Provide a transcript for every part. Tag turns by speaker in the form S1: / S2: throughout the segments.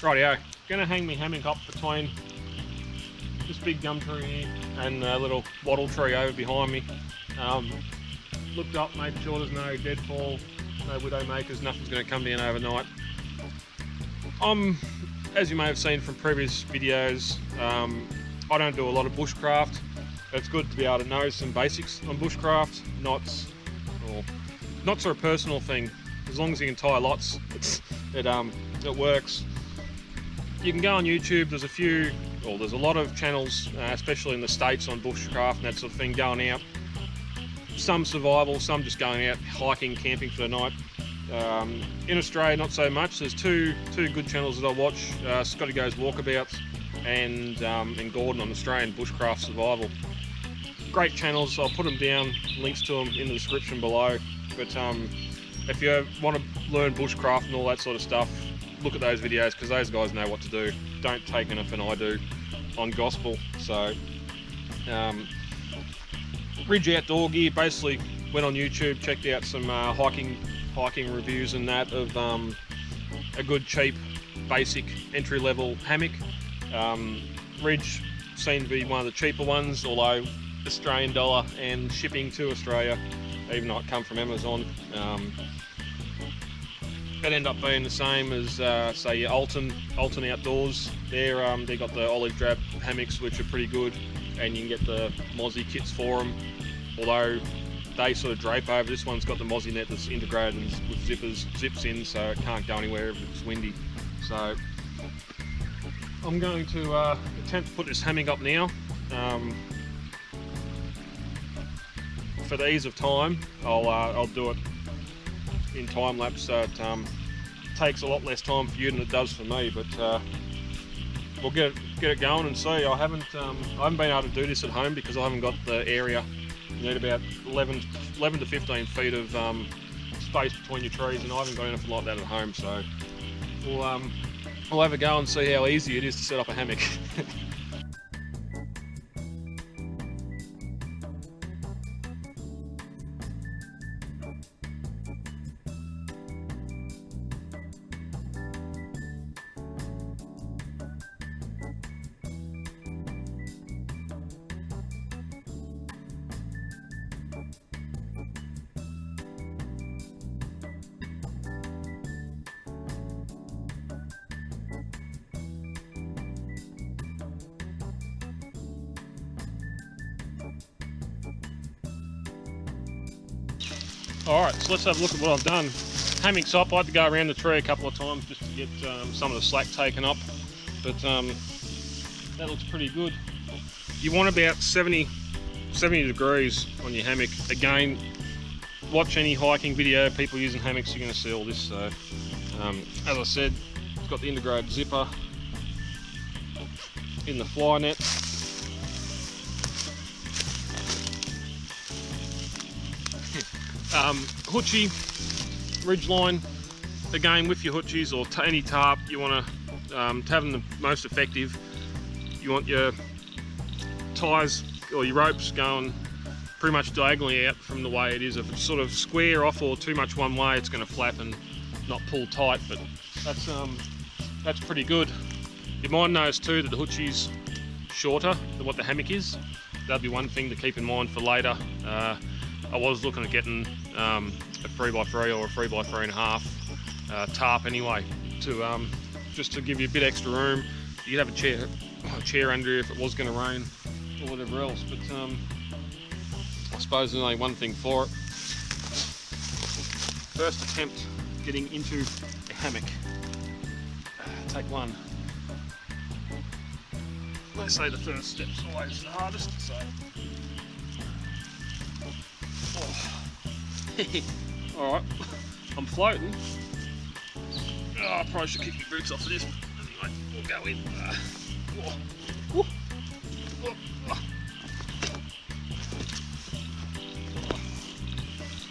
S1: Rightio, gonna hang me hammock up between this big gum tree here and a little wattle tree over behind me. Looked up, made sure there's no deadfall, no widow makers, nothing's gonna come down overnight. As you may have seen from previous videos, I don't do a lot of bushcraft. It's good to be able to know some basics on bushcraft. Knots are a personal thing. As long as you can tie lots, it works. You can go on YouTube. There's a lot of channels, especially in the States, on bushcraft and that sort of thing, going out. Some survival, some just going out hiking, camping for the night. In Australia, not so much. There's two good channels that I watch: Scotty Goes Walkabouts and Gordon on Australian bushcraft survival. Great channels. I'll put them down, links to them in the description below. But if you want to learn bushcraft and all that sort of stuff, look at those videos, because those guys know what to do. Don't take anything I do on gospel. So Ridge Outdoor Gear, basically went on YouTube, checked out some hiking reviews and that of a good, cheap, basic entry-level hammock. Ridge seemed to be one of the cheaper ones, although Australian dollar and shipping to Australia, even though it come from Amazon, it ended up being the same as say your Alton Outdoors. They got the olive drab hammocks, which are pretty good, and you can get the mozzie kits for them, although they sort of drape over. This one's got the mozzie net that's integrated and with zips in, so it can't go anywhere if it's windy. So I'm going to attempt to put this hammock up now. For the ease of time, I'll do it in time lapse, so it takes a lot less time for you than it does for me. But we'll get it going and see. I haven't been able to do this at home because I haven't got the area. You need about 11 to 15 feet of space between your trees, and I haven't got anything like that at home. So we'll have a go and see how easy it is to set up a hammock. Alright, so let's have a look at what I've done. Hammock's up. I had to go around the tree a couple of times just to get some of the slack taken up, but that looks pretty good. You want about 70 degrees on your hammock. Again, watch any hiking video, people using hammocks, you're going to see all this. So as I said, it's got the integrated zipper in the fly net. Hoochie, ridgeline, again with your hoochies or any tarp, you want to have them the most effective. You want your ties or your ropes going pretty much diagonally out from the way it is. If it's sort of square off or too much one way, it's going to flap and not pull tight, but that's pretty good. You might notice too that the hoochie's shorter than what the hammock is. That'd be one thing to keep in mind for later. I was looking at getting a 3x3 or a 3x3.5 tarp anyway, to just to give you a bit extra room. You could have a chair under you if it was going to rain or whatever else. But I suppose there's only one thing for it. First attempt getting into a hammock. Take one. They say the first step's always the hardest, so. Oh. Alright, I'm floating. Oh, I probably should kick my boots off of this. Anyway, we'll go in.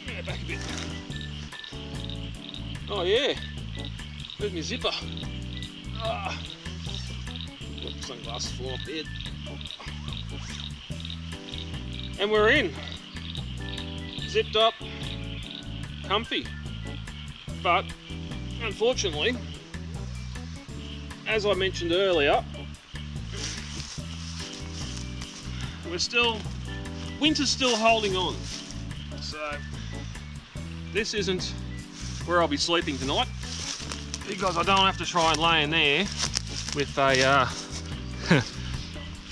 S1: Yeah, back a bit. Oh yeah, there's my zipper. Sunglasses fall off the head. And we're in. Zipped up, comfy. But unfortunately, as I mentioned earlier, winter's still holding on. So this isn't where I'll be sleeping tonight, because I don't have to try and lay in there with a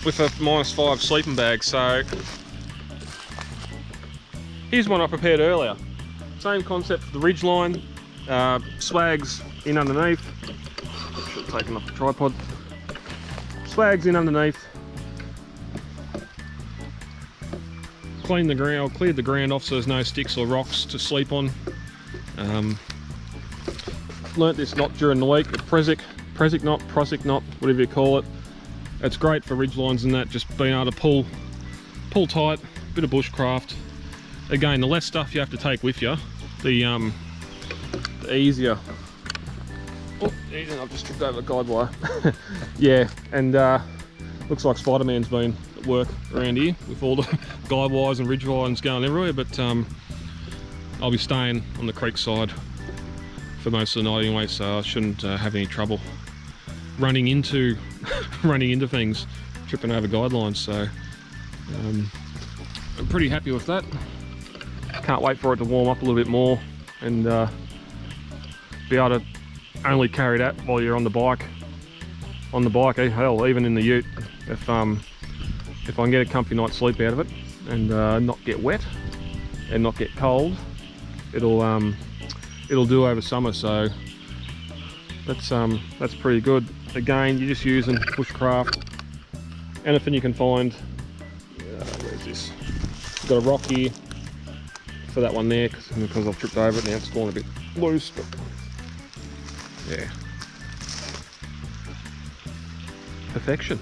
S1: with a -5 sleeping bag. So here's one I prepared earlier. Same concept for the ridgeline. Swags in underneath. Should have taken off the tripod. Swags in underneath. Cleaned the ground, cleared the ground off so there's no sticks or rocks to sleep on. Learnt this knot during the week, a Presic knot, whatever you call it. It's great for ridge lines and that, just being able to pull tight, bit of bushcraft. Again, the less stuff you have to take with you, the easier. Oh, I've just tripped over the guide wire. Yeah, and looks like Spider-Man's been at work around here with all the guide wires and ridge lines going everywhere, but I'll be staying on the creek side for most of the night anyway, so I shouldn't have any trouble running into things, tripping over guidelines. So I'm pretty happy with that. Can't wait for it to warm up a little bit more and be able to only carry that while you're on the bike. Hell, even in the ute, if I can get a comfy night's sleep out of it and not get wet and not get cold, it'll do over summer. So that's pretty good. Again, you're just using bushcraft, anything you can find. Where's this? I've got a rock here for that one there because I've tripped over it now. It's gone a bit loose, but yeah, perfection.